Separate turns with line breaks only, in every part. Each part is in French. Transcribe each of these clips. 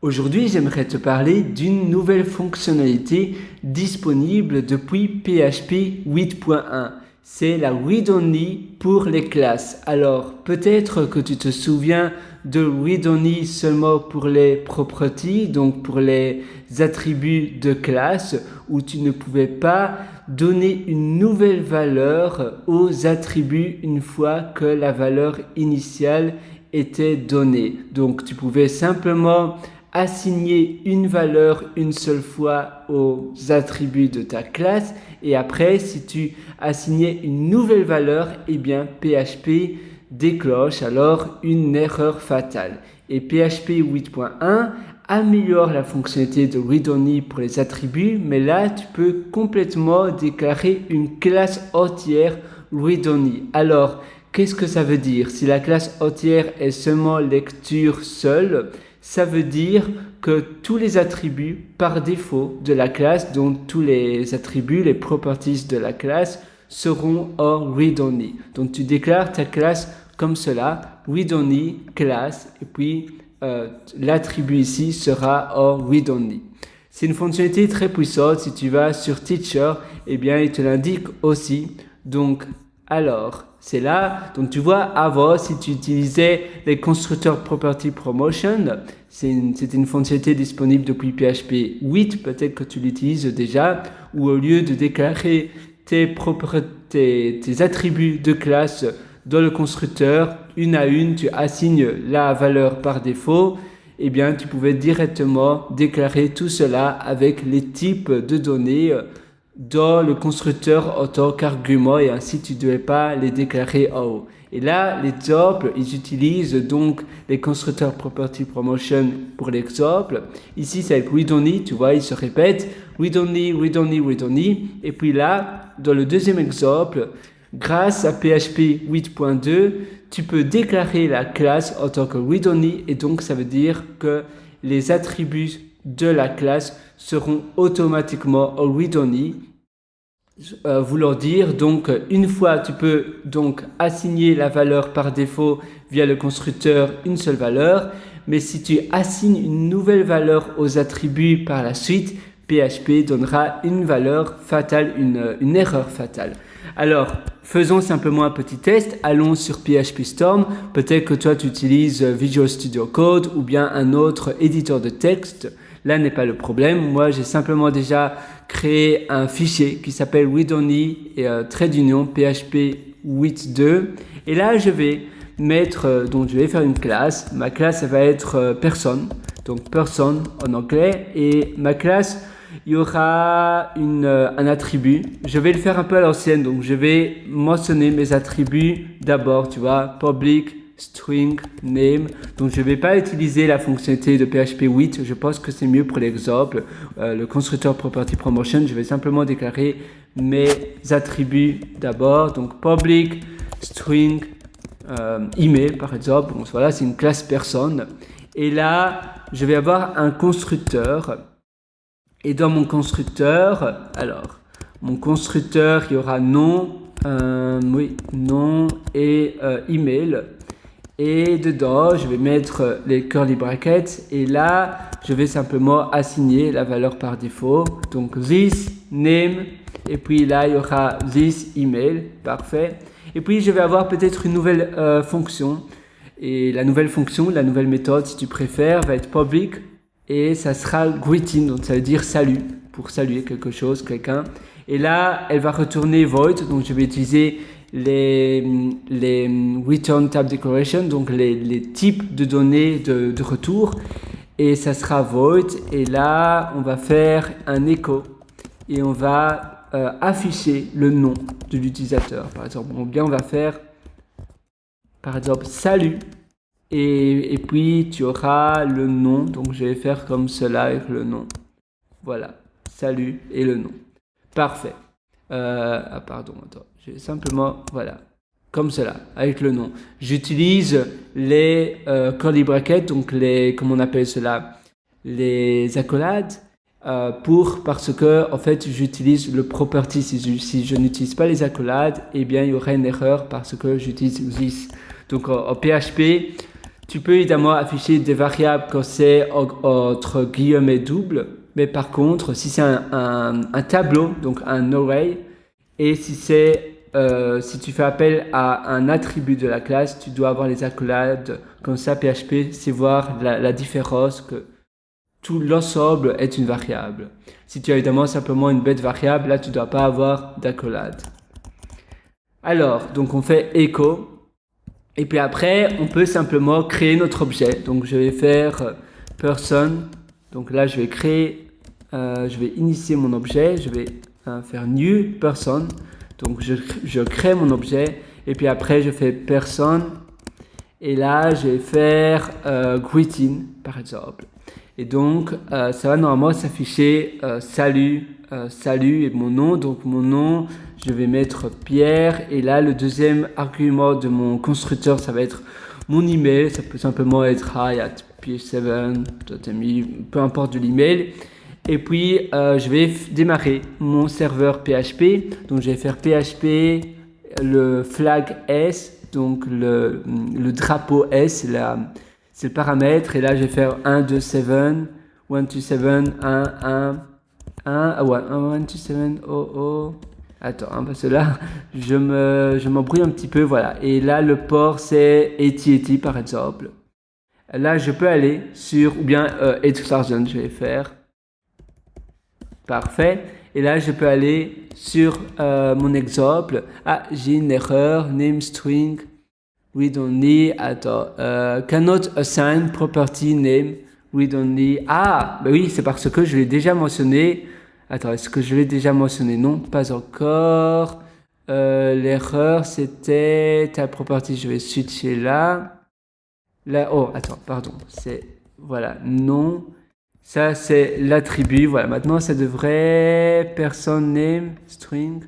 Aujourd'hui, j'aimerais te parler d'une nouvelle fonctionnalité disponible depuis PHP 8.1. C'est la read-only pour les classes. Alors, peut-être que tu te souviens de read-only seulement pour les properties, donc pour les attributs de classe, où tu ne pouvais pas donner une nouvelle valeur aux attributs une fois que la valeur initiale était donnée. Donc, tu pouvais simplement assigner une valeur une seule fois aux attributs de ta classe et après si tu assignais une nouvelle valeur, eh bien PHP déclenche alors une erreur fatale. Et PHP 8.1 améliore la fonctionnalité de read-only pour les attributs, mais là tu peux complètement déclarer une classe entière read-only. Alors qu'est-ce que ça veut dire? Si la classe entière est seulement lecture seule, ça veut dire que tous les attributs par défaut de la classe, donc tous les attributs, les properties de la classe, seront hors read-only. Donc tu déclares ta classe comme cela, read-only, classe, et puis l'attribut ici sera hors read-only. C'est une fonctionnalité très puissante. Si tu vas sur Teacher, eh bien il te l'indique aussi. Donc alors, c'est là, donc tu vois, avant, si tu utilisais les constructeurs Property Promotion, c'était une fonctionnalité disponible depuis PHP 8, peut-être que tu l'utilises déjà, où au lieu de déclarer tes attributs de classe dans le constructeur, une à une, tu assignes la valeur par défaut, eh bien, tu pouvais directement déclarer tout cela avec les types de données dans le constructeur en tant qu'argument et ainsi tu ne devais pas les déclarer en haut. Et là, l'exemple, ils utilisent donc les constructeurs Property Promotion pour l'exemple. Ici, c'est avec read-only, tu vois, il se répète read-only, read-only, read-only. Et puis là, dans le deuxième exemple, grâce à PHP 8.2, tu peux déclarer la classe en tant que read-only et donc ça veut dire que les attributs de la classe seront automatiquement au read-only. Vouloir dire donc une fois tu peux donc assigner la valeur par défaut via le constructeur une seule valeur, mais si tu assignes une nouvelle valeur aux attributs par la suite, PHP donnera une valeur fatale, une erreur fatale. Alors, faisons simplement un petit test. Allons sur PHP Storm. Peut-être que toi, tu utilises Visual Studio Code ou bien un autre éditeur de texte. Là n'est pas le problème. Moi, j'ai simplement déjà créé un fichier qui s'appelle read-only et trait d'union PHP 8.2. Et là, je vais mettre, donc je vais faire une classe. Ma classe, ça va être person. Donc person en anglais. Et ma classe, il y aura un attribut. Je vais le faire un peu à l'ancienne. Donc, je vais mentionner mes attributs d'abord, tu vois, public, string, name. Donc, je ne vais pas utiliser la fonctionnalité de PHP 8. Je pense que c'est mieux pour l'exemple. Le constructeur Property Promotion, je vais simplement déclarer mes attributs d'abord. Donc, public, string, email, par exemple. Donc, voilà, c'est une classe personne. Et là, je vais avoir un constructeur. Et dans mon constructeur, alors, mon constructeur, il y aura nom, nom et email. Et dedans, je vais mettre les curly brackets. Et là, je vais simplement assigner la valeur par défaut. Donc, this, name. Et puis là, il y aura this, email. Parfait. Et puis, je vais avoir peut-être une nouvelle fonction. Et la nouvelle fonction, la nouvelle méthode, si tu préfères, va être public. Et ça sera greeting, donc ça veut dire salut, pour saluer quelque chose, quelqu'un. Et là, elle va retourner void, donc je vais utiliser les return type declaration, donc les types de données de retour. Et ça sera void. Et là, on va faire un echo et on va afficher le nom de l'utilisateur, par exemple. Ou bien on va faire, par exemple, salut. Et puis, tu auras le nom. Donc, je vais faire comme cela avec le nom. Voilà. Salut et le nom. Parfait. Pardon. Attends. Je vais simplement, voilà. Comme cela, avec le nom. J'utilise les curly brackets, donc comment on appelle cela? Les accolades. Parce que, en fait, j'utilise le property. Si je n'utilise pas les accolades, eh bien, il y aura une erreur parce que j'utilise this. Donc, en PHP, Tu peux évidemment afficher des variables quand c'est entre guillemets doubles, mais par contre, si c'est un tableau, donc un array, et si tu fais appel à un attribut de la classe, tu dois avoir les accolades. Comme ça, PHP sait voir la différence, que tout l'ensemble est une variable. Si tu as évidemment simplement une bête variable, là, tu ne dois pas avoir d'accolade. Alors, donc on fait echo. Et puis après, on peut simplement créer notre objet. Donc je vais faire person. Donc là, je vais initier mon objet. Je vais faire new person. Donc je crée mon objet. Et puis après, je fais person. Et là, je vais faire greeting, par exemple. Et donc, ça va normalement s'afficher salut et mon nom. Donc mon nom, je vais mettre Pierre. Et là, le deuxième argument de mon constructeur, ça va être mon email. Ça peut simplement être hi@ph7.me, peu importe de l'email. Et puis, je vais démarrer mon serveur PHP. Donc, je vais faire PHP, le flag S, donc le drapeau S, c'est le paramètre. Et là, je vais faire 1, 2, 7, 1, 2, 7, 1, 1, 1, ouais, 1, 2, 7, 0. Attends, parce que là, je m'embrouille un petit peu, voilà. Et là, le port, c'est 8080 par exemple. Là, je peux aller sur, ou bien 8000, je vais faire. Parfait. Et là, je peux aller sur mon exemple. Ah, j'ai une erreur. Name string. Read only. Attends. Cannot assign property name. Read only. Ah, bah oui, c'est parce que je l'ai déjà mentionné. Attends, est-ce que je l'ai déjà mentionné? Non, pas encore. L'erreur, c'était ta property. Je vais switcher là. Là, oh, attends, pardon. C'est, voilà, non. Ça, c'est l'attribut. Voilà, maintenant, ça devrait person name string.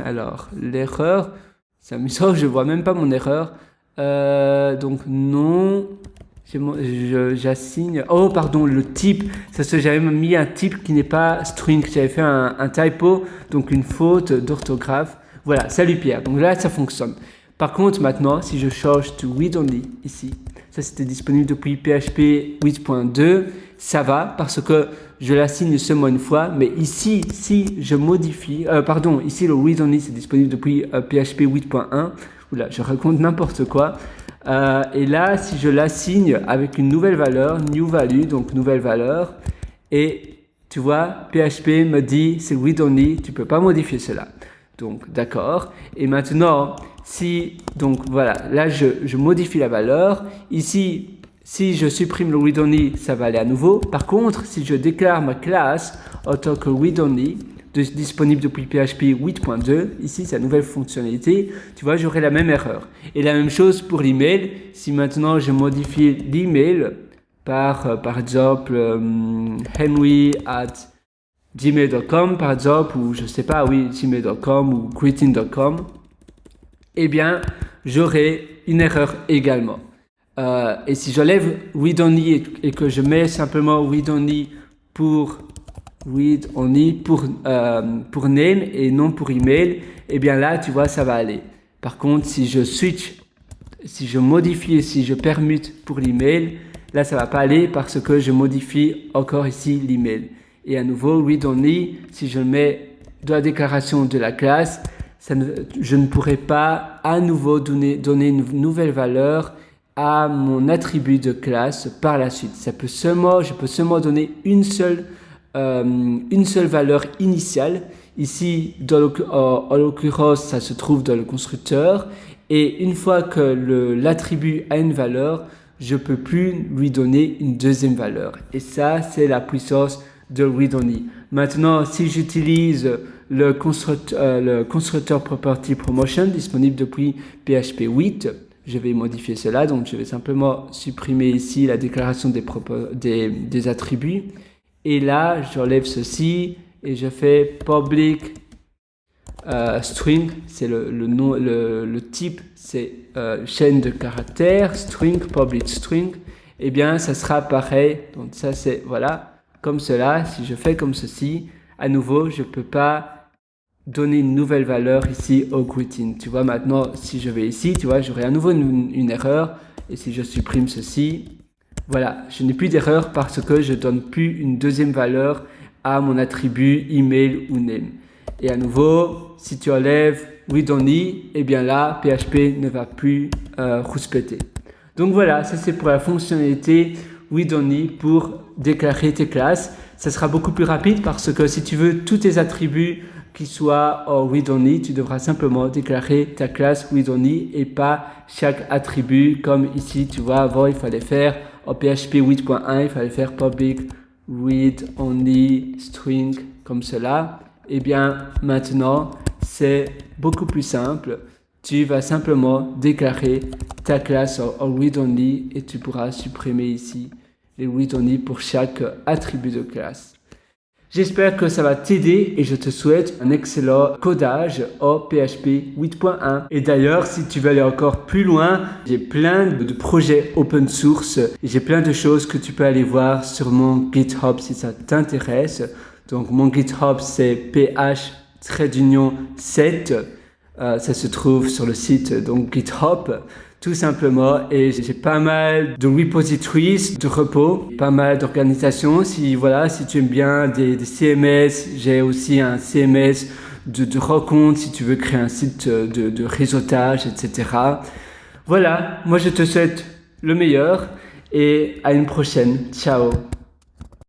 Alors, l'erreur, c'est amusant, je vois même pas mon erreur. Donc, non. J'assigne. Oh, pardon, le type. Ça, j'avais mis un type qui n'est pas string. J'avais fait un typo, donc une faute d'orthographe. Voilà, salut Pierre. Donc là, ça fonctionne. Par contre, maintenant, si je change to read only ici, ça c'était disponible depuis PHP 8.2, ça va parce que je l'assigne seulement une fois, mais ici, si je modifie, ici le read only c'est disponible depuis PHP 8.1, oula, je raconte n'importe quoi, et là, si je l'assigne avec une nouvelle valeur, new value, donc nouvelle valeur, et tu vois, PHP me dit c'est read only, tu peux pas modifier cela. Donc, d'accord. Et maintenant, donc voilà, là, je modifie la valeur. Ici, si je supprime le read only, ça va aller à nouveau. Par contre, si je déclare ma classe en tant que read only, disponible depuis PHP 8.2, ici, c'est la nouvelle fonctionnalité, tu vois, j'aurai la même erreur. Et la même chose pour l'email. Si maintenant, je modifie l'email par exemple, henry@gmail.com par exemple, ou je sais pas, oui, gmail.com ou greeting.com, eh bien, j'aurai une erreur également. Et si j'enlève read only et que je mets simplement read only pour name et non pour email, eh bien là, tu vois, ça va aller. Par contre, si je modifie, si je permute pour l'email, là, ça va pas aller parce que je modifie encore ici l'email. Et à nouveau, read only, si je le mets dans la déclaration de la classe, je ne pourrai pas à nouveau donner une nouvelle valeur à mon attribut de classe par la suite. Je peux seulement donner une seule valeur initiale. Ici, en l'occurrence, ça se trouve dans le constructeur. Et une fois que l'attribut a une valeur, je peux plus lui donner une deuxième valeur. Et ça, c'est la puissance de read only. Maintenant, si j'utilise le constructeur property promotion disponible depuis PHP 8, je vais modifier cela. Donc, je vais simplement supprimer ici la déclaration des attributs. Et là, j'enlève ceci et je fais public string. C'est le type, c'est chaîne de caractères, string, public string. Eh bien, ça sera pareil. Donc, ça, c'est, voilà. Comme cela, si je fais comme ceci, à nouveau, je ne peux pas donner une nouvelle valeur ici au greeting. Tu vois, maintenant, si je vais ici, tu vois, j'aurai à nouveau une erreur. Et si je supprime ceci, voilà, je n'ai plus d'erreur parce que je donne plus une deuxième valeur à mon attribut email ou name. Et à nouveau, si tu enlèves read only, eh bien là, PHP ne va plus rouspéter. Donc voilà, ça c'est pour la fonctionnalité read only pour déclarer tes classes. Ça sera beaucoup plus rapide parce que si tu veux tous tes attributs qui soient en read only, tu devras simplement déclarer ta classe read only et pas chaque attribut comme ici, tu vois, avant il fallait faire en PHP 8.1, il fallait faire public read only string comme cela. Eh bien maintenant c'est beaucoup plus simple. Tu vas simplement déclarer ta classe en read only et tu pourras supprimer ici les read only pour chaque attribut de classe. J'espère que ça va t'aider et je te souhaite un excellent codage en PHP 8.1. Et d'ailleurs, si tu veux aller encore plus loin, j'ai plein de projets open source. J'ai plein de choses que tu peux aller voir sur mon GitHub si ça t'intéresse. Donc mon GitHub c'est ph-7. Ça se trouve sur le site donc GitHub. Tout simplement, et j'ai pas mal de repositories, de repos, pas mal d'organisations. Si tu aimes bien des CMS, j'ai aussi un CMS de rencontres si tu veux créer un site de réseautage, etc. Voilà, moi je te souhaite le meilleur et à une prochaine. Ciao.